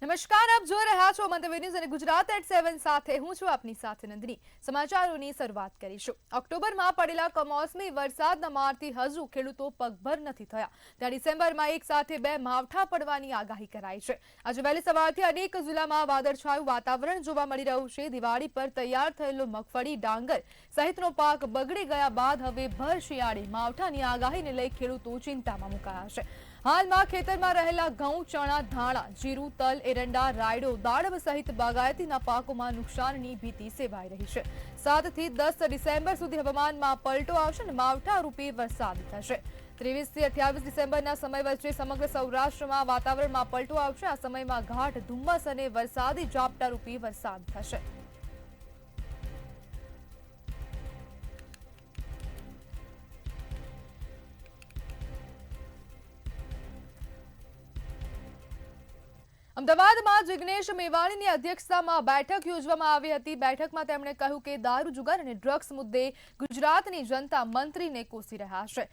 નમસ્કાર, આપ જોઈ રહ્યા છો મંતવ્ય ન્યૂઝ અને ગુજરાત એટ 7 સાથે હું છું આપની સાથે નંદની। સમાચારોની શરૂઆત કરીશું। ઓક્ટોબરમાં પડેલા કમોસમી વરસાદના મારથી હજુ ખેડૂતો પગભર નથી થયા, ત્યાં ડિસેમ્બરમાં એક સાથે બે માવઠા પડવાની આગાહી કરાઈ છે। આજે વહેલી સવારથી અનેક જિલ્લામાં વાદળછાયું વાતાવરણ જોવા મળી રહ્યું છે। દિવાળી પર તૈયાર થયેલો મગફળી, ડાંગર સહિતનો પાક બગડી ગયા બાદ હવે ભર શિયાળે માવઠાની આગાહીને લઈ ખેડૂતો ચિંતામાં મુકાયા છે। હાલમાં ખેતરમાં રહેલા ઘઉં, ચણા, ધાણા, જીરું, તલ, એરંડા, રાયડો, દાડમ સહિત બાગાયતીના પાકોમાં નુકસાનની ભીતિ સેવાઈ રહી છે। 7 થી 10 ડિસેમ્બર સુધી હવામાનમાં પલટો આવશે અને માવઠા રૂપે વરસાદ થશે। 23 થી 28 ડિસેમ્બરના સમય વચ્ચે સમગ્ર સૌરાષ્ટ્રમાં વાતાવરણમાં પલટો આવશે। આ સમયમાં ઘાટ ધુમ્મસ અને વરસાદી ઝાપટા રૂપી વરસાદ થશે। અમદાવાદમાં જિગ્નેશ મેવાણીની અધ્યક્ષતામાં બેઠક યોજવામાં આવી હતી। બેઠકમાં તેમણે કહ્યું કે દારૂ, જુગાર અને ડ્રગ્સ મુદ્દે ગુજરાતની જનતા મંત્રીને કોસી રહ્યા છે।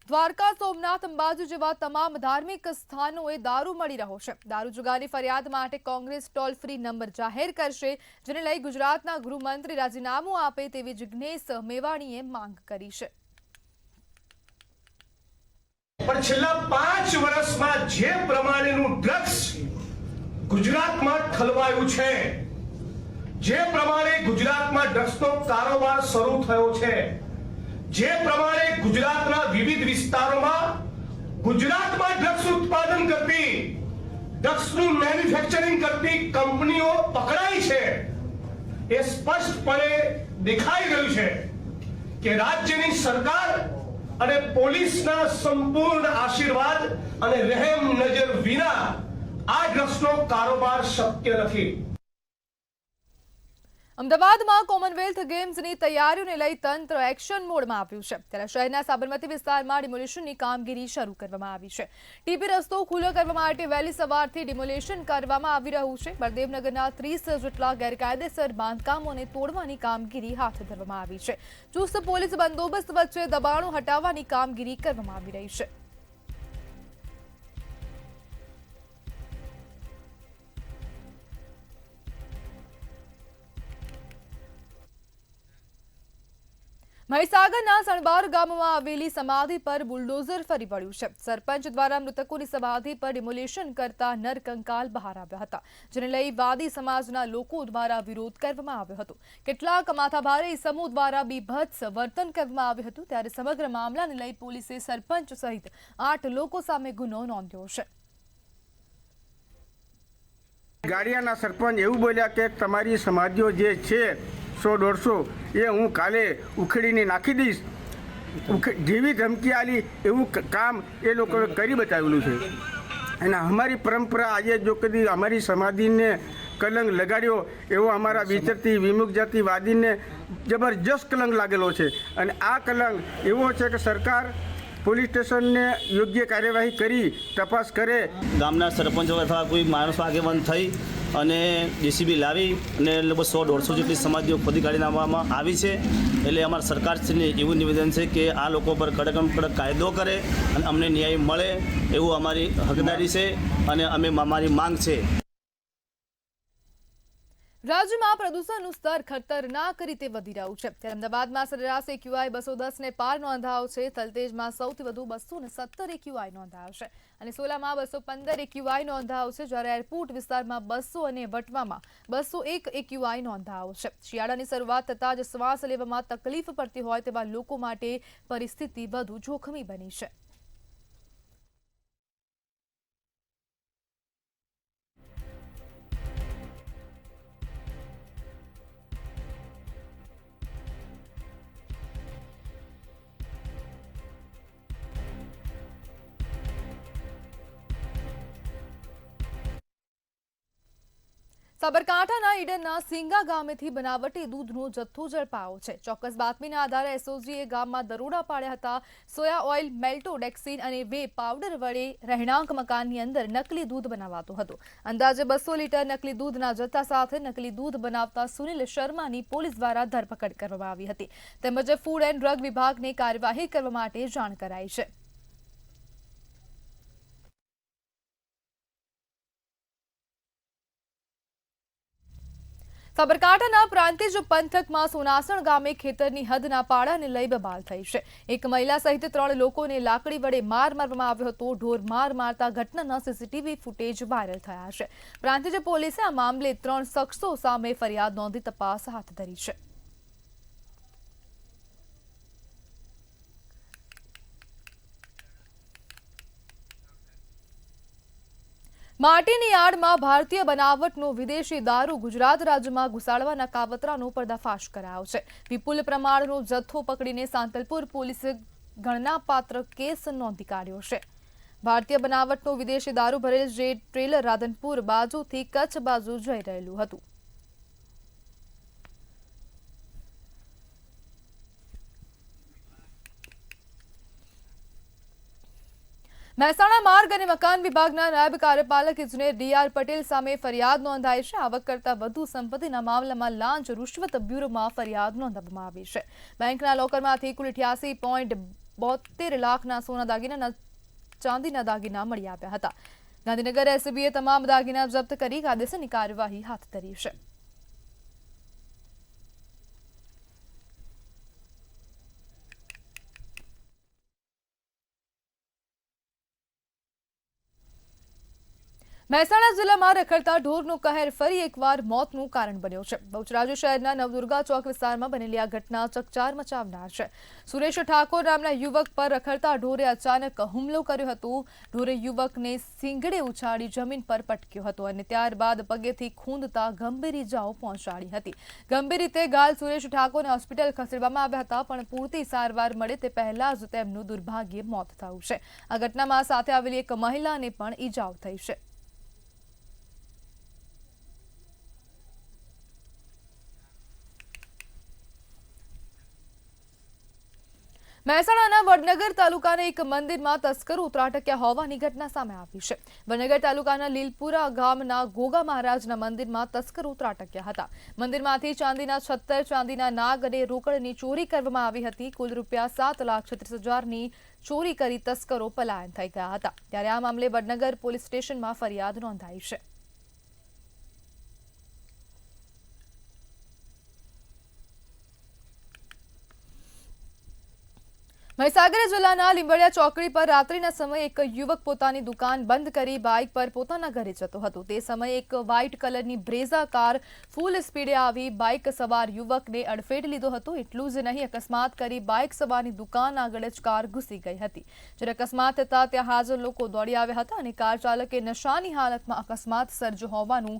દ્વારકા, સોમનાથ, અંબાજી જેવા તમામ ધાર્મિક સ્થાનોએ દારૂ મળી રહ્યો છે। દારૂ જુગારની ફરિયાદ માટે કોંગ્રેસ ટોલ ફ્રી નંબર જાહેર કરશે, જેને લઈ ગુજરાતના ગૃહમંત્રી રાજીનામું આપે તેવી જિગ્નેશ મેવાણીએ માંગ કરી છે। પણ છેલ્લા 5 વર્ષમાં જે પ્રમાણેનું ડ્રગ્સ ગુજરાતમાં ઠલવાયું છે, જે પ્રમાણે ગુજરાતમાં ડ્રગ્સનો કારોબાર શરૂ થયો છે, જે પ્રમાણે ગુજરાતના વિવિધ વિસ્તારોમાં ગુજરાતમાં ડ્રગ્સ ઉત્પાદન કરતી, ડ્રગ્સનું મેન્યુફેક્ચરિંગ કરતી કંપનીઓ પકડાઈ છે, એ સ્પષ્ટપણે દેખાઈ રહ્યું છે કે રાજ્યની સરકાર અને પોલીસના સંપૂર્ણ આશીર્વાદ અને રહેમ નજર વિના આ ડ્રગ્સનો કારોબાર શક્ય નથી। અમદાવાદમાં કોમનવેલ્થ ગેમ્સની તૈયારીઓને લઈ તંત્ર એક્શન મોડમાં આવ્યું છે, ત્યારે શહેરના સાબરમતી વિસ્તારમાં ડિમોલિશનની કામગીરી શરૂ કરવામાં આવી છે। ટીબી રસ્તો ખુલ્લો કરવા માટે વહેલી સવારથી ડિમોલિશન કરવામાં આવી રહ્યું છે। બળદેવનગરના 30 જેટલા ગેરકાયદેસર બાંધકામોને તોડવાની કામગીરી હાથ ધરવામાં આવી છે। ચુસ્ત પોલીસ બંદોબસ્ત વચ્ચે દબાણો હટાવવાની કામગીરી કરવામાં આવી રહી છે। મહીસાગરના સણબાર ગામમાં આવેલી સમાધિ પર બુલડોઝર ફરી વળ્યું છે। સરપંચ દ્વારા મૃતકોની સમાધિ પર ડિમોલિશન કરતા નરકંકાલ બહાર આવ્યા હતા, જેને લઈ વાદી સમાજના લોકો દ્વારા વિરોધ કરવામાં આવ્યો હતો। કેટલાક માથાભારે ઇસમો દ્વારા બીભત્સ વર્તન કરવામાં આવ્યું હતું, ત્યારે સમગ્ર મામલાને લઈ પોલીસે સરપંચ સહિત 8 લોકો સામે ગુનો નોંધ્યો છે। ગાડિયાના સરપંચ એવું બોલ્યા કે તમારી સમાધિઓ જે છે 100-150 એ હું કાલે ઉખેડીને નાખી દઈશ, જેવી ધમકી આલી એવું કામ એ લોકોએ કરી બતાવેલું છે। અને અમારી પરંપરા આજે જો કદી અમારી સમાધિને કલંક લગાડ્યો એવો અમારા વિચરતી વિમુખ જાતિવાદીને જબરજસ્ત કલંક લાગેલો છે। અને આ કલંક એવો છે કે સરકાર પોલીસ સ્ટેશનને યોગ્ય કાર્યવાહી કરી તપાસ કરે। ગામના સરપંચો અથવા કોઈ માણસો આગેવાન થઈ અને જેસીબી લાવી અને લગભગ 100-150 જેટલી સમાધિઓ ખોદી કાઢી નાખવામાં આવી છે। એટલે અમારા સરકારશ્રીને એવું નિવેદન છે કે આ લોકો પર કડકમાં કડક કાયદો કરે અને અમને ન્યાય મળે એવું અમારી હકદારી છે અને અમારી માંગ છે। રાજ્યમાં પ્રદૂષણનું સ્તર ખતરનાક રીતે વધી રહ્યું છે, ત્યારે અમદાવાદમાં સરેરાશ એક્યુઆઈ 210 ને પાર નોંધાયો છે। તલતેજમાં સૌથી વધુ 217 એક્યુઆઈ નોંધાયો છે અને સોલામાં 215 એક્યુઆઈ નોંધાયો છે, જ્યારે એરપોર્ટ વિસ્તારમાં 200 અને વટવામાં 201 એક્યુઆઈ નોંધાયો છે। શિયાળાની શરૂઆત થતાં જ શ્વાસ લેવામાં તકલીફ પડતી હોય તેવા લોકો માટે પરિસ્થિતિ વધુ જોખમી બની છે। સાબરકાંઠાના ઈડરના સિંગા ગામેથી બનાવટી દૂધનો જથ્થો ઝડપાયો છે। ચોક્કસ બાતમીના આધારે એસઓજીએ ગામમાં દરોડા પાડ્યા હતા। સોયા ઓઇલ, મેલ્ટોડેક્સિન અને વે પાવડર વડે રહેણાંક મકાનની અંદર નકલી દૂધ બનાવાતું હતું। અંદાજે 200 લીટર નકલી દૂધના જથ્થા સાથે નકલી દૂધ બનાવતા સુનિલ શર્માની પોલીસ દ્વારા ધરપકડ કરવામાં આવી હતી, તેમજ ફૂડ એન્ડ ડ્રગ વિભાગને કાર્યવાહી કરવા માટે જાણ કરાઈ છે। સાબરકાંઠાના પ્રાંતિજ પંથકમાં સોનાસણ ગામે ખેતરની હદના પાડાને લઈ બબાલ થઈ છે. એક મહિલા સહિત 3 લોકોને લાકડી વડે માર મારવામાં આવ્યો હતો. ઢોર માર મારતા ઘટનાના સીસીટીવી ફૂટેજ વાયરલ થયા છે. પ્રાંતિજ પોલીસે આ મામલે 3 શખ્સો સામે ફરિયાદ નોંધી તપાસ હાથ ધરી છે. માટીની આડમાં ભારતીય બનાવટનો વિદેશી દારૂ ગુજરાત રાજ્યમાં ઘુસાડવાના કાવતરાનો પર્દાફાશ કરાયો છે. વિપુલ પ્રમાણનો જથ્થો પકડીને સાંતલપુર પોલીસે ગણનાપાત્ર કેસ નોંધી કાઢ્યો છે. ભારતીય બનાવટનો વિદેશી દારૂ ભરેલ જે ટ્રેલર રાધનપુર બાજુથી કચ્છ બાજુ જઈ રહેલું હતું. મહેસાણા માર્ગ અને મકાન વિભાગના નાયબ કાર્યપાલક ઇજનેર ડીઆર પટેલ સામે ફરિયાદ નોંધાઈ છે. આવક કરતાં વધુ સંપત્તિના મામલામાં લાંચ રૂશ્વત બ્યુરોમાં ફરિયાદ નોંધવામાં આવી છે. બેંકના લોકરમાંથી કુલ 88.72 લાખના સોના દાગીના ચાંદીના દાગીના મળી આવ્યા હતા. ગાંધીનગર એસીબીએ તમામ દાગીના જપ્ત કરી કાયદેસરની કાર્યવાહી હાથ ધરી છે. મહેસાણા જિલ્લામાં રખડતા ઢોરનો કહેર ફરી એકવાર મોતનું કારણ બન્યો છે. બહુચરાજી શહેરના નવદુર્ગા ચોક વિસ્તારમાં બનેલી આ ઘટના ચકચાર મચાવનાર છે. સુરેશ ઠાકોર નામના યુવક પર રખડતા ઢોરે અચાનક હુમલો કર્યો હતો. ઢોરે યુવકને સિંગડે ઉછાળી જમીન પર પટક્યો હતો અને ત્યારબાદ પગેથી ખૂંદતા ગંભીર ઇજાઓ પહોંચાડી હતી. ગંભીર રીતે ઘાયલ સુરેશ ઠાકોરને હોસ્પિટલ ખસેડવામાં આવ્યા હતા, પણ પૂરતી સારવાર મળે તે પહેલા જ તેમનું દુર્ભાગ્યે મોત થયું છે. આ ઘટનામાં સાથે આવેલી એક મહિલાને પણ ઇજાઓ થઈ છે. મહેસાણાના વડનગર તાલુકાના એક મંદિરમાં તસ્કરો ત્રાટક્યા હોવાની ઘટના સામે આવી છે. વડનગર તાલુકાના લીલપુરા ગામના ગોગા મહારાજના મંદિરમાં તસ્કરો ત્રાટક્યા હતા. મંદિરમાંથી ચાંદીના 76 ચાંદીના નાગ અને રોકડની ચોરી કરવામાં આવી હતી. કુલ રૂપિયા 7,36,000ની ચોરી કરી તસ્કરો પલાયન થઈ ગયા હતા. ત્યારે આ મામલે વડનગર પોલીસ સ્ટેશનમાં ફરિયાદ નોંધાઈ છે. મહીસાગર જિલ્લાના લીંબડિયા ચોકડી પર રાત્રિના સમયે એક યુવક પોતાની દુકાન બંધ કરી બાઇક પર પોતાના ઘરે જતો હતો. તે સમયે એક વ્હાઇટ કલરની બ્રેઝા કાર ફૂલ સ્પીડે આવી બાઇક સવાર યુવકને અડફેટે લીધો હતો. એટલું જ નહીં, અકસ્માત કરી બાઇક સવારની દુકાન આગળ જ કાર ઘૂસી ગઈ હતી. જ્યારે અકસ્માત થતાં ત્યાં હાજર લોકો દોડી આવ્યા હતા અને કાર ચાલકે નશાની હાલતમાં અકસ્માત સર્જ્યો હોવાનું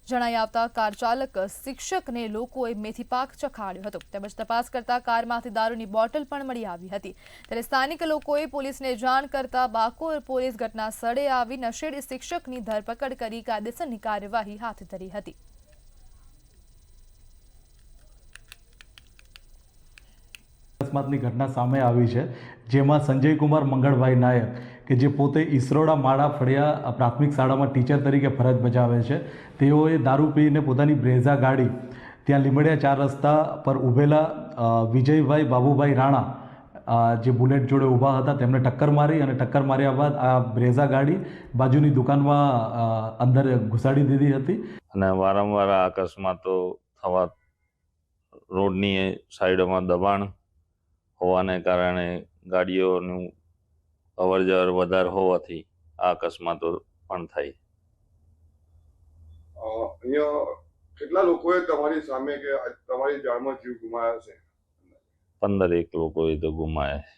જણાઈ આવતા કાર ચાલક શિક્ષકને લોકોએ મેથીપાક ચખાડ્યો હતો. તેમજ તપાસ કરતા કારમાંથી દારૂની બોટલ પણ મળી આવી હતી. ત્યારે સ્થાનિક લોકોએ પોલીસને જાણ કરતા બાકોર પોલીસ ઘટના સ્થળે આવી નશેડી શિક્ષકની ધરપકડ કરી કાયદેસરની કાર્યવાહી હાથ ધરી હતી. અકસ્માતની ઘટના સામે આવી છે, જેમાં સંજયકુમાર મંગળભાઈ નાયક કે જે પોતે ઈસરોડા માળા ફળિયા પ્રાથમિક શાળામાં ટીચર તરીકે ફરજ બજાવે છે, તેઓએ દારૂ પીને પોતાની બ્રેઝા ગાડી ત્યાં લીંબડિયા 4 રસ્તા પર ઊભેલા વિજયભાઈ બાબુભાઈ રાણા જે બુલેટ જોડે ઊભા હતા તેમને ટક્કર મારી અને ટક્કર માર્યા બાદ આ બ્રેઝા ગાડી બાજુની દુકાનમાં અંદર ઘુસાડી દીધી હતી. અને વારંવાર આ અકસ્માતો થવા રોડની સાઈડોમાં દબાણ હોવાને કારણે ગાડીઓનું અવરજવર વધારે હોવાથી આ અકસ્માતો પણ થાય. અહીંયા કેટલા લોકોએ તમારી સામે કે તમારી જાળમાં જીવ ગુમાવ્યા છે? 15 લોકોએ તો ગુમાયા.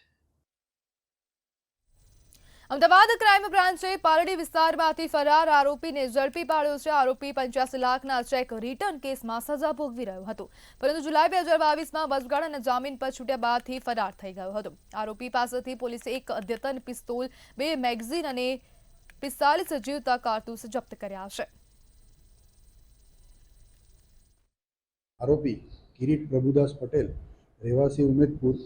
અમદાવાદ ક્રાઇમ બ્રાન્ચે પાલડી વિસ્તારમાંથી ફરાર આરોપીને ઝડપી પાડ્યો છે. આરોપી 85 લાખના ચેક રિટર્ન કેસમાં સજા ભોગવી રહ્યો હતો, પરંતુ જુલાઈ 2022માં વચગાળાના જામીન પર છૂટ્યા બાદથી ફરાર થઈ ગયો હતો. આરોપી પાસેથી પોલીસે એક અદ્યતન પિસ્તોલ, 2 મેગઝીન અને 45 જીવતા કારતૂસ જપ્ત કર્યા છે. આરોપી કિરીટ પ્રભુદાસ પટેલ, રહેવાસી ઉમેદપુર,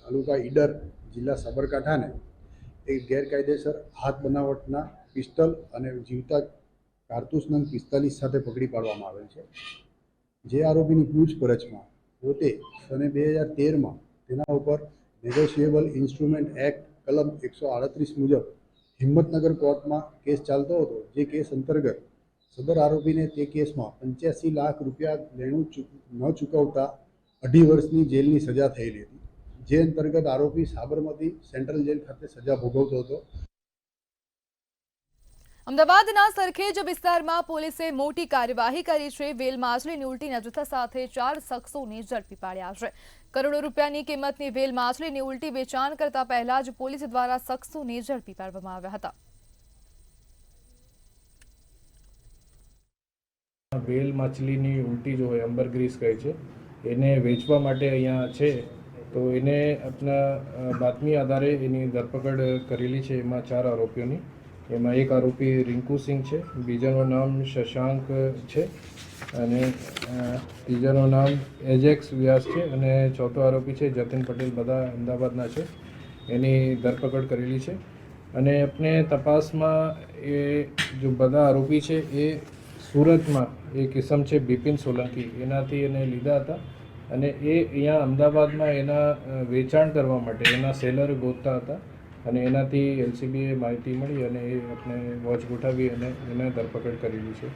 તાલુકા ઈડર, જિલ્લા સાબરકાંઠાને એક ગેરકાયદેસર હાથ બનાવટના પિસ્તલ અને જીવતા કારતૂસ નંગ 45 સાથે પકડી પાડવામાં આવેલ છે. જે આરોપીની પૂછપરછમાં પોતે સને 2013માં તેના ઉપર નેગોશિયેબલ ઇન્સ્ટ્રુમેન્ટ એક્ટ કલમ 138 મુજબ હિંમતનગર કોર્ટમાં કેસ ચાલતો હતો. જે કેસ અંતર્ગત સદર આરોપીને તે કેસમાં 85 લાખ રૂપિયા લેણું ન ચૂકવતા 2.5 વર્ષની જેલની સજા થયેલી હતી, જે અંતર્ગત આરોપી સાબરમતી સેન્ટ્રલ જેલ ખાતે સજા ભોગવતો હતો. અમદાવાદના સરખેજ વિસ્તારમાં પોલીસે મોટી કાર્યવાહી કરી છે. વેલ માછલીની ઉલટીના જથ્થા સાથે 4 શખ્સોને ઝડપી પાડ્યા છે. કરોડો રૂપિયાની કિંમતની વેલ માછલીની ઉલટી વેચાણ કરતા પહેલા જ પોલીસ દ્વારા શખ્સોને ઝડપી પાડવામાં આવ્યા હતા. વેલ માછલીની ઉલટી જો હોય અંબરગ્રીસ કહે છે, એને વેચવા માટે અહીંયા છે, તો એને આપણા બાતમી આધારે એની ધરપકડ કરેલી છે. એમાં 4 આરોપીઓની, એમાં એક આરોપી રિંકુ સિંહ છે, બીજાનું નામ શશાંક છે અને ત્રીજાનું નામ એજેક્સ વ્યાસ છે અને ચોથો આરોપી છે જતીન પટેલ. બધા અમદાવાદના છે. એની ધરપકડ કરેલી છે અને આપણે તપાસમાં એ જો બધા આરોપી છે એ સુરતમાં એક કિસમ છે બિપિન સોલંકી, એનાથી એને લીધા હતા અને એ અહીંયા અમદાવાદમાં એના વેચાણ કરવા માટે એના સેલર ગોતતા હતા અને એનાથી એલસીબીએ માહિતી મળી અને એ આપણે વોચ ગોઠવી અને એને ધરપકડ કરેલી છે.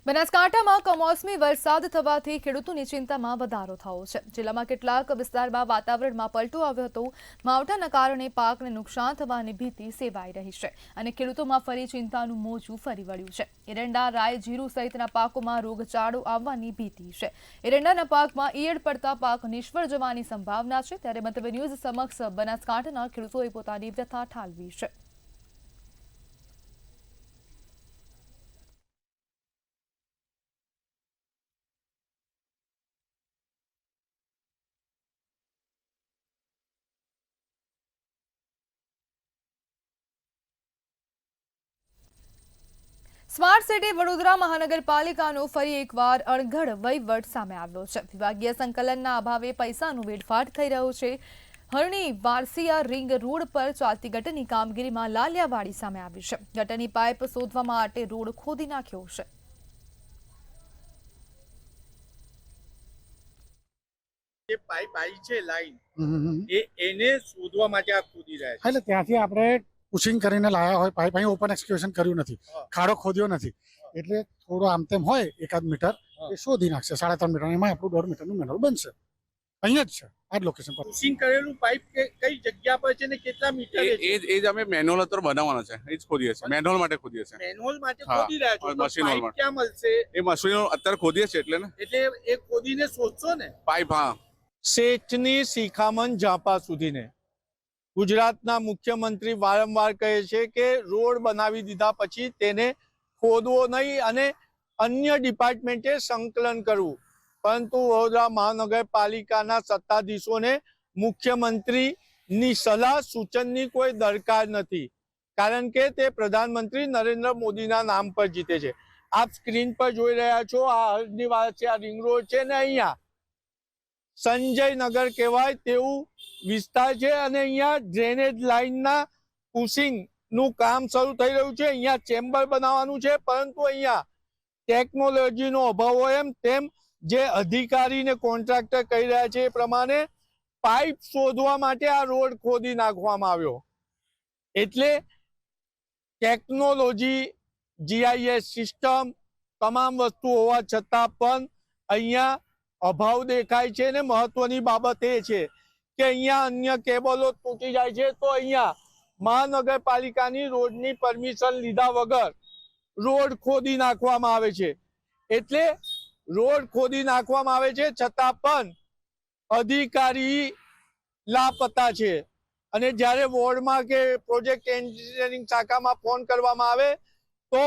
બનાસકાંઠામાં કમોસમી વરસાદ થવાથી ખેડૂતોની ચિંતામાં વધારો થયો છે. જિલ્લામાં કેટલાક વિસ્તારમાં વાતાવરણમાં પલટો આવ્યો હતો. માવઠાના કારણે પાકને નુકસાન થવાની ભીતિ સેવાઈ રહી છે અને ખેડૂતોમાં ફરી ચિંતાનું મોજું ફરી વળ્યું છે. એરંડા, રાય, જીરું સહિતના પાકોમાં રોગચાળો આવવાની ભીતિ છે. એરંડાના પાકમાં ઈયળ પડતા પાક નિષ્ફળ જવાની સંભાવના છે. ત્યારે મંતવ્ય ન્યૂઝ સમક્ષ બનાસકાંઠાના ખેડૂતોએ પોતાની વ્યથા ઠાલવી છે. સ્માર્ટ સિટી વડોદરા મહાનગરપાલિકાનો ફરી એકવાર અણઘડ વહીવટ સામે આવ્યો છે. વિભાગીય સંકલનના અભાવે પૈસાનો વેડફાટ થઈ રહ્યો છે. હરણી વારસિયા રિંગ રોડ પર ચાલતી ગટરની કામગીરીમાં લાલિયાવાડી સામે આવી છે. ગટરની પાઇપ શોધવા માટે રોડ ખોદી નાખ્યો છે. જે પાઇપ આવી છે લાઈન એને શોધવા માટે આ ખોદી રહ્યા છે. એટલે ત્યાંથી આપણે પુશિંગ કરીને લાયા હોય પાઇપ, અહીં ઓપન એક્સક્યુએશન કર્યું નથી, ખાડો ખોદ્યો નથી, એટલે થોડો આમ તેમ હોય 1 મીટર એ શોધી નાખશે. 3.5 મીટર, એમાં આપણું 1.5 મીટરનું મેનહોલ બનશે. અહીંયા જ છે, આ જ લોકેશન પર. પુશિંગ કરેલું પાઇપ કઈ જગ્યા પર છે ને કેટલા મીટર એ જ અમે મેન્યુઅલ અત્યારે બનાવવાનો છે, એ જ ખોદીએ છીએ. મેન્યુઅલ માટે ખોદીએ છીએ. મેનહોલ માટે ખોદી રહ્યા છો? મશીનો ક્યાં મળશે? એ મશીનો અત્યારે ખોદીએ છીએ એટલે ને, એટલે એ ખોદીને શોધશો ને પાઇપ. હા, શેઠની શિખામણ ઝાપા સુધીને ગુજરાતના મુખ્યમંત્રી વારંવાર કહે છે કે રોડ બનાવી દીધા પછી તેને ખોદવો નહીં અને અન્ય ડિપાર્ટમેન્ટે સંકલન કરવું. પરંતુ વડોદરા મહાનગરપાલિકાના સત્તાધીશોને મુખ્યમંત્રીની સલાહ સૂચનની કોઈ દરકાર નથી, કારણ કે તે પ્રધાનમંત્રી નરેન્દ્ર મોદીના નામ પર જીતે છે. આપ સ્ક્રીન પર જોઈ રહ્યા છો, આ હરણી વારસિયા રિંગ રોડ છે ને અહીંયા સંજયનગર કહેવાય તેવું વિસ્તાર છે અને અહીંયા ડ્રેનેજ લાઇનના પુશિંગ નું કામ શરૂ થઈ રહ્યું છે. અહીંયા ચેમ્બર બનાવવાનું છે, પરંતુ અહીંયા ટેકનોલોજીનો અભાવ હોય એમ તેમ જે અધિકારી ને કોન્ટ્રાક્ટર કહી રહ્યા છે એ પ્રમાણે પાઇપ શોધવા માટે આ રોડ ખોદી નાખવામાં આવ્યો. એટલે ટેકનોલોજી, GIS સિસ્ટમ, તમામ વસ્તુ હોવા છતાં પણ અહીંયા અભાવ દેખાય છે ને મહત્વની બાબત એ છે કે અહીંયા અન્ય કેબલો તૂટી જાય છે તો અહીંયા મહાનગરપાલિકાની રોડની પરમિશન લીધા વગર રોડ ખોદી નાખવામાં આવે છે. એટલે રોડ ખોદી નાખવામાં આવે છે છતાં પણ અધિકારી લાપતા છે અને જ્યારે વોર્ડમાં કે પ્રોજેક્ટ એન્જિનિયરિંગ શાખામાં ફોન કરવામાં આવે તો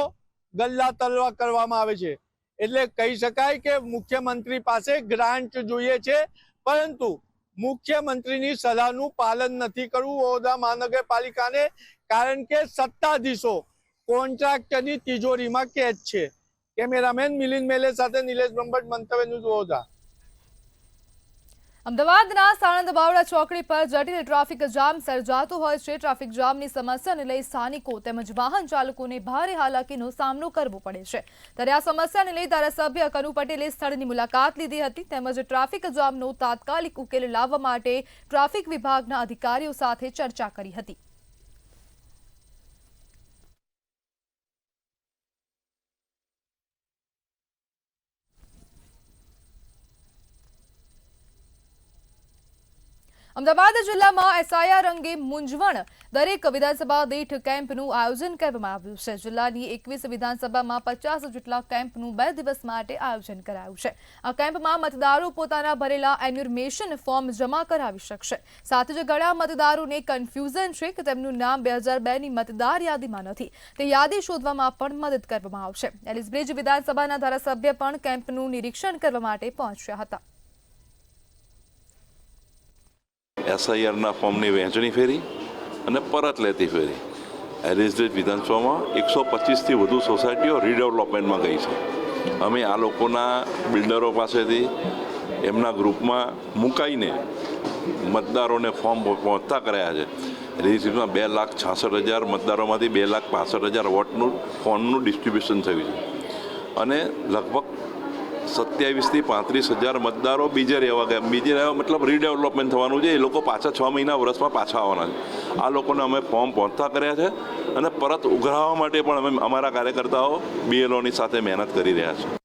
ગલ્લા તલવા કરવામાં આવે છે. એટલે કહી શકાય કે મુખ્યમંત્રી પાસે ગ્રાન્ટ જોઈએ છે, પરંતુ મુખ્યમંત્રીની સલાહનું પાલન નથી કરવું વડોદરા મહાનગરપાલિકાને, કારણ કે સત્તાધીશો કોન્ટ્રાક્ટરની તિજોરીમાં કેદ છે. કેમેરામેન મિલિંદ મેલે સાથે નિલેશ બ્રહ્મભટ્ટ, મંતવ્ય ન્યૂઝ વડોદરા. અમદાવાદના સાણંદ બાવળા ચોકડી પર જટિલ ટ્રાફિક જામ સર્જાતો હોય છે. ટ્રાફિક જામની સમસ્યાને લઈ સ્થાનિકો તેમજ વાહન ચાલકોને ભારે હાલાકીનો સામનો કરવો પડે છે. ત્યારે આ સમસ્યાને લઈ ધારાસભ્ય કનુ પટેલે સ્થળની મુલાકાત લીધી હતી તેમજ ટ્રાફિક જામનો તાત્કાલિક ઉકેલ લાવવા માટે ટ્રાફિક વિભાગના અધિકારીઓ સાથે ચર્ચા કરી હતી. અમદાવાદ જિલ્લામાં એસઆઈઆર અંગે મૂંઝવણ, દરેક વિધાનસભા દીઠ કેમ્પનું આયોજન કરવામાં આવ્યું છે. જિલ્લાની 21 વિધાનસભામાં 50 જેટલા કેમ્પનું 2 દિવસ માટે આયોજન કરાયું છે. આ કેમ્પમાં મતદારો પોતાના ભરેલા એન્યુમરેશન ફોર્મ જમા કરાવી શકશે. સાથે જ ઘણા મતદારોને કન્ફ્યુઝન છે કે તેમનું નામ 2002ની મતદાર યાદીમાં નથી, તે યાદી શોધવામાં પણ મદદ કરવામાં આવશે. એલિસબ્રિજ વિધાનસભાના ધારાસભ્ય પણ કેમ્પનું નિરીક્ષણ કરવા માટે પહોંચ્યા હતા. એસઆઈઆરના ફોર્મની વહેંચણી ફેરી અને પરત લેતી ફેરી એલિસબ્રિજ વિધાનસભામાં 125થી વધુ સોસાયટીઓ રીડેવલપમેન્ટમાં ગઈ છે. અમે આ લોકોના બિલ્ડરો પાસેથી એમના ગ્રુપમાં મુકાઈને મતદારોને ફોર્મ પહોંચતા કર્યા છે. એલિસબ્રિજમાં 2,66,000 મતદારોમાંથી 2,65,000 વોટનું ફોર્મનું ડિસ્ટ્રીબ્યુશન થયું છે અને લગભગ 27થી 35,000 મતદારો બીજે રહેવા મતલબ રીડેવલપમેન્ટ થવાનું છે. એ લોકો પાછા 6 મહિના વર્ષમાં પાછા આવવાના છે. આ લોકોને અમે ફોર્મ પહોંચતા કર્યા છે અને પરત ઉઘરાવવા માટે પણ અમે અમારા કાર્યકર્તાઓ બીએલઓની સાથે મહેનત કરી રહ્યા છે.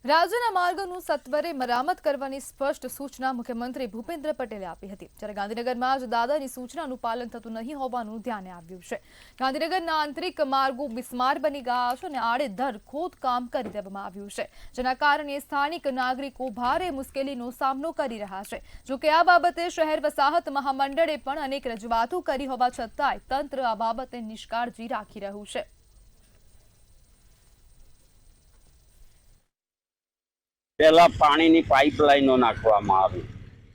રાજ્યના માર્ગોનું સત્વરે મરામત કરવાની સ્પષ્ટ સૂચના મુખ્યમંત્રી ભૂપેન્દ્ર પટેલે આપી હતી. જ્યારે ગાંધીનગરમાં જ દાદાની સૂચનાનું પાલન થતું નહીં હોવાનું ધ્યાને આવ્યું છે. ગાંધીનગરના આંતરિક માર્ગો બિસ્માર બની ગયા છે અને આડેધડ ખોદકામ કરી દેવામાં આવ્યું છે, જેના કારણે સ્થાનિક નાગરિકો ભારે મુશ્કેલીનો સામનો કરી રહ્યા છે. જોકે આ બાબતે શહેર વસાહત મહામંડળે પણ અનેક રજૂઆતો કરી હોવા છતાંય તંત્ર આ બાબતે નિષ્કાળજી રાખી રહ્યું છે. પહેલા પાણીની પાઇપલાઇનો નાખવામાં આવી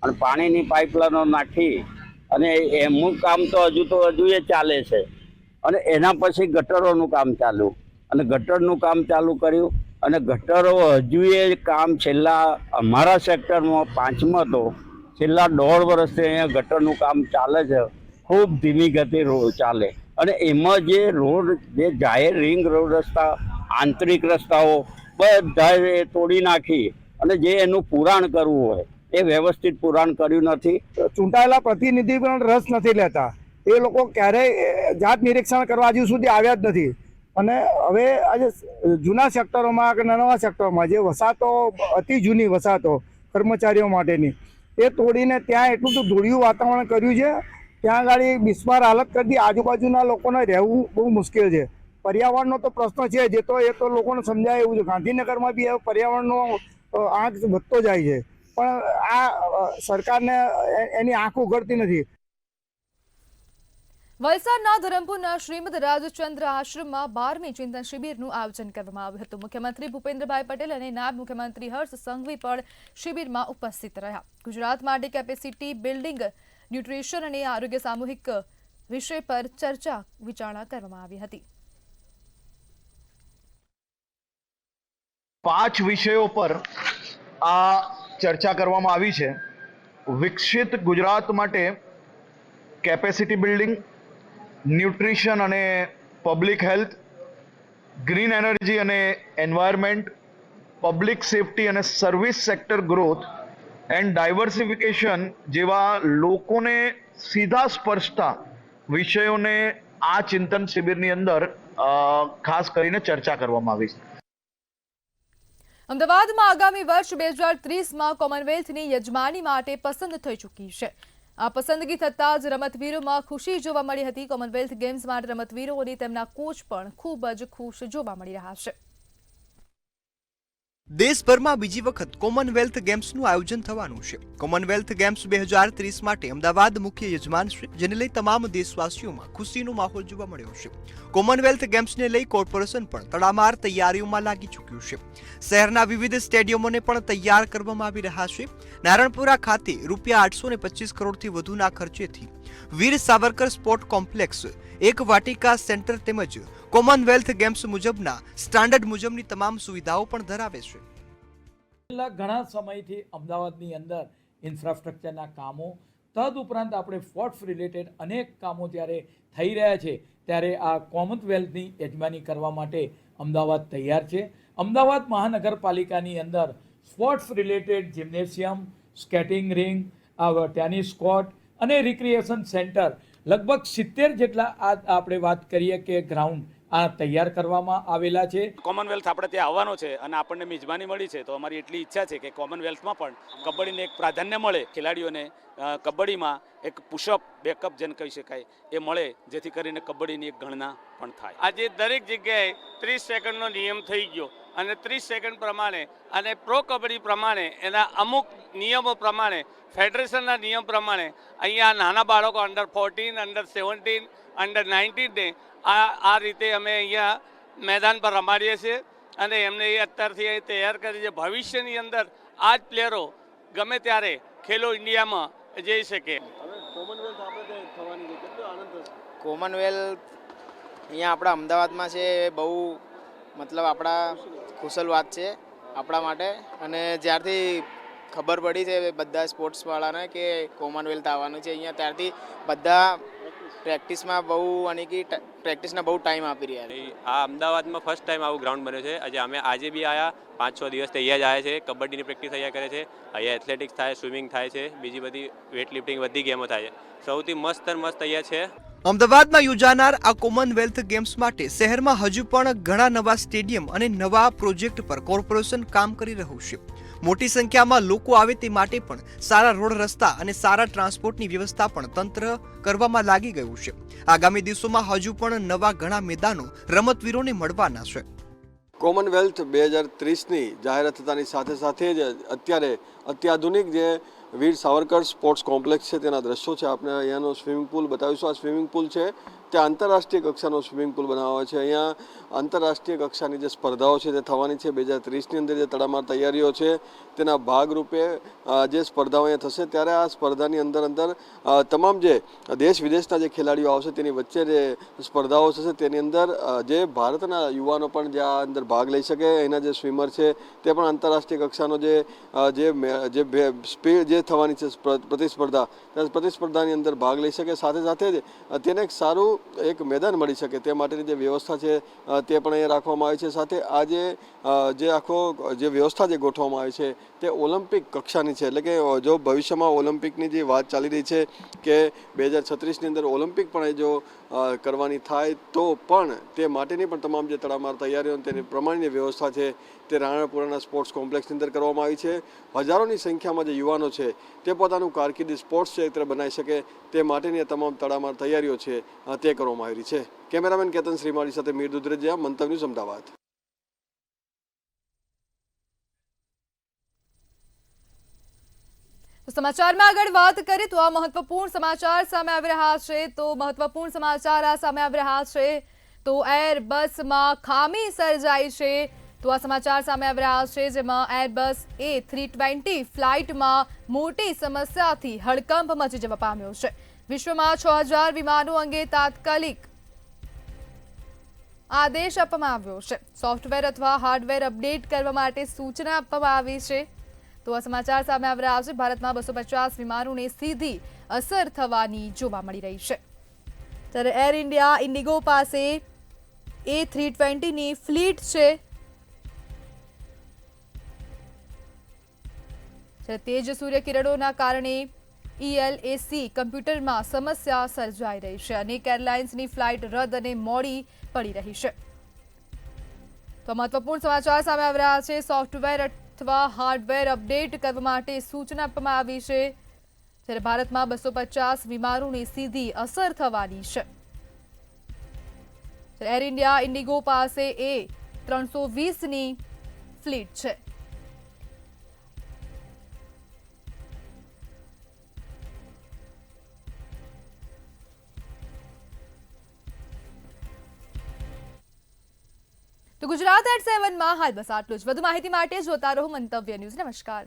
અને પાણીની પાઇપલાઇનો નાખી અને એમનું કામ તો હજુ એ ચાલે છે અને એના પછી ગટરોનું કામ ચાલુ અને ગટરનું કામ ચાલુ કર્યું અને ગટરો હજુ એ કામ છેલ્લા અમારા સેક્ટરમાં 5માં તો છેલ્લા 1.5 વર્ષથી અહીંયા ગટરનું કામ ચાલે છે. ખૂબ ધીમી ગતિ ચાલે અને એમાં જે રોડ જે જાહેર રિંગ રોડ રસ્તા આંતરિક રસ્તાઓ બધા તોડી નાખી અને જે એનું પુરાણ કરવું હોય એ વ્યવસ્થિત પુરાણ કર્યું નથી. ચૂંટાયેલા પ્રતિનિધિ પણ રસ નથી લેતા. એ લોકો ક્યારેય જાત નિરીક્ષણ કરવા હજુ સુધી આવ્યા જ નથી. અને હવે આજે જૂના સેક્ટરોમાં કે નવા સેક્ટરોમાં જે વસાતો અતિ જૂની વસાતો કર્મચારીઓ માટેની એ તોડીને ત્યાં એટલું તો ધૂળિયું વાતાવરણ કર્યું છે. ત્યાં આગળ બિસ્માર હાલત કરી દી. આજુબાજુના લોકોને રહેવું બહુ મુશ્કેલ છે. પર્યાવરણનો તો પ્રશ્ન છે જે તો એ તો લોકોને સમજાય એવું છે. ગાંધીનગરમાં બી પર્યાવરણનો આંખ વધતો જાય છે, પણ આ સરકારને એની આંખ ઉઘડતી નથી. વલસાડના ધરમપુરના શ્રીમદ રાજચંદ્ર આશ્રમમાં 12મી ચિંતન શિબિરનું આયોજન કરવામાં આવ્યું હતું. મુખ્યમંત્રી ભૂપેન્દ્રભાઈ પટેલ અને નાયબ મુખ્યમંત્રી હર્ષ સંઘવી પણ શિબિરમાં ઉપસ્થિત રહ્યા. ગુજરાત માટે કેપેસિટી બિલ્ડિંગ, ન્યુટ્રિશન અને આરોગ્ય સામૂહિક વિષય પર ચર્ચા વિચારણા કરવામાં આવી હતી. 5 વિષયો પર આ ચર્ચા કરવામાં આવી છે. વિકસિત ગુજરાત માટે કેપેસિટી બિલ્ડિંગ, ન્યુટ્રિશન અને પબ્લિક હેલ્થ, ગ્રીન એનર્જી અને એન્વાયરમેન્ટ, પબ્લિક સેફટી અને service sector growth and diversification જેવા લોકોને સીધા સ્પર્શતા વિષયોને આ ચિંતન શિબિરની અંદર ખાસ કરીને ચર્ચા કરવામાં આવી છે. અમદાવાદમાં આગામી વર્ષ 2030માં કોમનવેલ્થની યજમાની માટે પસંદ થઈ ચૂકી છે. આ પસંદગી થતાં જ રમતવીરોમાં ખુશી જોવા મળી હતી. કોમનવેલ્થ ગેમ્સ માટે રમતવીરો અને તેમના કોચ પણ ખૂબ જ ખુશ જોવા મળી રહ્યા છે. દેશભરમાં બીજી વખત કોમનવેલ્થ ગેમ્સનું આયોજન થવાનું છે. કોમનવેલ્થ ગેમ્સ 2030 માટે અમદાવાદ મુખ્ય યજમાન છે, જેને લઈ તમામ દેશવાસીઓમાં ખુશીનો માહોલ જોવા મળ્યો છે. કોમનવેલ્થ ગેમ્સને લઈ કોર્પોરેશન પણ તડામાર તૈયારીઓમાં લાગી ચૂક્યું છે. શહેરના વિવિધ સ્ટેડિયમોને પણ તૈયાર કરવામાં આવી રહ્યા છે. નારણપુરા ખાતે ₹825 કરોડથી વધુના ખર્ચેથી વીર સાવરકર સ્પોર્ટ કોમ્પ્લેક્સ, એક વાટિકા સેન્ટર તેમજ કોમનવેલ્થ ગેમ્સ મુજબના સ્ટાન્ડર્ડ મુજબની તમામ સુવિધાઓ પણ ધરાવે છે. છેલ્લા ઘણા સમયથી અમદાવાદની અંદર ઇન્ફ્રાસ્ટ્રક્ચરના કામો તદુપરાંત આપણે સ્પોર્ટ્સ રિલેટેડ અનેક કામો જ્યારે થઈ રહ્યા છે ત્યારે આ કોમનવેલ્થની યજમાની કરવા માટે અમદાવાદ તૈયાર છે. અમદાવાદ મહાનગરપાલિકાની અંદર sports related gymnasium, skating ring, tennis court અને રિક્રિએશન સેન્ટર લગભગ 70 જેટલા આપણે વાત કરીએ કે ગ્રાઉન્ડ આ તૈયાર કરવામાં આવેલા છે. કોમનવેલ્થ આપણે ત્યાં આવવાનો છે અને આપણને મિજબાની મળી છે, તો અમારી એટલી ઈચ્છા છે કે કોમનવેલ્થમાં પણ કબડ્ડીને એક પ્રાધાન્ય મળે, ખેલાડીઓને કબડ્ડીમાં એક પુશઅપ બેકઅપ જેને કહી શકાય એ મળે, જેથી કરીને કબડ્ડીની એક ગણના પણ થાય. આજે દરેક જગ્યાએ 30 સેકન્ડનો નિયમ થઈ ગયો અને 30 સેકન્ડ પ્રમાણે અને પ્રો કબડ્ડી પ્રમાણે એના અમુક નિયમો પ્રમાણે, ફેડરેશનના નિયમ પ્રમાણે અહીંયા નાના બાળકો અંડર 14, અંડર 17, અંડર 19 ને આ રીતે અમે અહીંયા મેદાન પર રમાડીએ છીએ અને એમને એ અત્યારથી અહીં તૈયાર કરી છે. ભવિષ્યની અંદર આ જ પ્લેયરો ગમે ત્યારે ખેલો ઇન્ડિયામાં જઈ શકે. કોમનવેલ્થ અહીંયા આપણા અમદાવાદમાં છે, બહુ મતલબ આપણા કુશલ વાત છે આપણા માટે. અને જ્યારથી ખબર પડી છે બધા સ્પોર્ટ્સવાળાને કે કોમનવેલ્થ આવવાનું છે અહીંયા, ત્યારથી બધા પ્રેક્ટિસમાં બહુ અને કે પ્રેક્ટિસના બહુ ટાઈમ આપી રહ્યા છે. આ અમદાવાદમાં ફર્સ્ટ ટાઈમ આવું ગ્રાઉન્ડ બન્યું છે. આજે બી આવ્યા 5-6 દિવસ અહીંયા જ આવ્યા છે. કબડ્ડીની પ્રેક્ટિસ અહીંયા કરે છે. અહીંયા એથ્લેટિક્સ થાય, સ્વિમિંગ થાય છે, બીજી બધી વેટ લિફ્ટિંગ બધી ગેમો થાય છે. સૌથી મસ્ત અહીંયા છે. અમદાવાદમાં યોજાનાર આ કોમનવેલ્થ ગેમ્સ માટે શહેરમાં હજુ પણ ઘણા નવા સ્ટેડિયમ અને નવા પ્રોજેક્ટ પર કોર્પોરેશન કામ કરી રહ્યું છે. મોટી સંખ્યામાં લોકો આવે તે માટે પણ સારા રોડ રસ્તા અને સારા ટ્રાન્સપોર્ટની વ્યવસ્થા પણ તંત્ર કરવામાં લાગી ગયું છે. આગામી દિવસોમાં હજુ પણ નવા ઘણા મેદાનો રમતવીરોને મળવાના છે. કોમનવેલ્થ 2030ની જાહેરાત થતાની સાથે સાથે જ અત્યારે અત્યાધુનિક જે વીર સાવરકર સ્પોર્ટ્સ કોમ્પ્લેક્સ છે તેના દ્રશ્યો છે. આપણે અહીંયાનો સ્વિમિંગ પુલ બતાવીશું. આ સ્વિમિંગ પુલ છે તે આંતરરાષ્ટ્રીય કક્ષાનો સ્વિમિંગ પુલ બનાવવામાં છે. અહીંયા આંતરરાષ્ટ્રીય કક્ષાની જે સ્પર્ધાઓ છે તે થવાની છે. 2030ની અંદર જે તડામાર તૈયારીઓ છે તેના ભાગરૂપે જે સ્પર્ધાઓ અહીંયા થશે, ત્યારે આ સ્પર્ધાની અંદર તમામ જે દેશ વિદેશના જે ખેલાડીઓ આવશે તેની વચ્ચે જે સ્પર્ધાઓ થશે તેની અંદર જે ભારતના યુવાનો પણ જે આ અંદર ભાગ લઈ શકે. એના જે સ્વિમર છે તે પણ આંતરરાષ્ટ્રીય કક્ષાનો જે થવાની છે પ્રતિસ્પર્ધાની અંદર ભાગ લઈ શકે. સાથે સાથે જ તેને એક સારું એક મેદાન મળી શકે તે માટેની જે વ્યવસ્થા છે તે પણ અહીંયા રાખવામાં આવી છે. સાથે આ જે આખો જે વ્યવસ્થા જે ગોઠવવામાં આવી છે તે ઓલિમ્પિક કક્ષાની છે. એટલે કે જો ભવિષ્યમાં ઓલિમ્પિકની જે વાત ચાલી રહી છે કે 2036ની અંદર ઓલિમ્પિક પણ જો કરવાની થાય તો પણ તે માટેની પણ તમામ જે તડામાર તૈયારીઓ તેની પ્રમાણેની વ્યવસ્થા છે તે રાણાપુરાના સ્પોર્ટ્સ કોમ્પ્લેક્સની અંદર કરવામાં આવી છે. હજારોની સંખ્યામાં જે યુવાનો છે તે પોતાનું કારકિર્દી સ્પોર્ટ્સ ક્ષેત્રે બનાવી શકે તે માટેની તમામ તડામાર તૈયારીઓ છે તે કરવામાં આવી છે. કેમેરામેન કેતન શ્રીમાળી સાથે મીર દુધરેજિયા, મંતવ ન્યૂઝ, અમદાવાદ. સમાચારમાં આગળ વાત કરીએ તો આ મહત્વપૂર્ણ સમાચાર સામે આવી રહ્યા છે. તો મહત્વપૂર્ણ સમાચાર આ સામે આવી રહ્યા છે તો એરબસમાં ખામી સર્જાઈ છે. તો આ સમાચાર સામે આવી રહ્યા છે જેમાં એરબસ A320 ફ્લાઇટમાં મોટી સમસ્યાથી હડકંપ મચી જવા પામ્યો છે. વિશ્વમાં 6000 વિમાનો અંગે તાત્કાલિક આદેશ આપવામાં આવ્યો છે. સોફ્ટવેર અથવા હાર્ડવેર અપડેટ કરવા માટે સૂચના આપવામાં આવી છે. તો આ સમાચાર સામે આવી રહ્યા છે. ભારતમાં 250 વિમાનોને સીધી અસર થવાની જોવા મળી રહી છે. ત્યારે એર ઇન્ડિયા ઇન્ડિગો પાસે A320ની ફ્લીટ છે. તેજ સૂર્યકિરણોના કારણે ELAC કમ્પ્યુટરમાં સમસ્યા સર્જાઈ રહી છે. અનેક એરલાઇન્સની ફ્લાઇટ રદ અને મોડી પડી રહી છે. તો મહત્વપૂર્ણ સમાચાર સામે આવી રહ્યા છે. સોફ્ટવેર અથવા હાર્ડવેર અપડેટ કરવા માટે સૂચના આપવામાં આવી છે. જ્યારે ભારતમાં 250 વિમાનોની સીધી અસર થવાની છે. એર ઇન્ડિયા ઇન્ડિગો પાસે A320ની ફ્લીટ છે. તો ગુજરાત@7 માં હાલ બસ આટલું જ. વધુ માહિતી માટે જોતા રહો મંતવ્ય ન્યૂઝ. નમસ્કાર.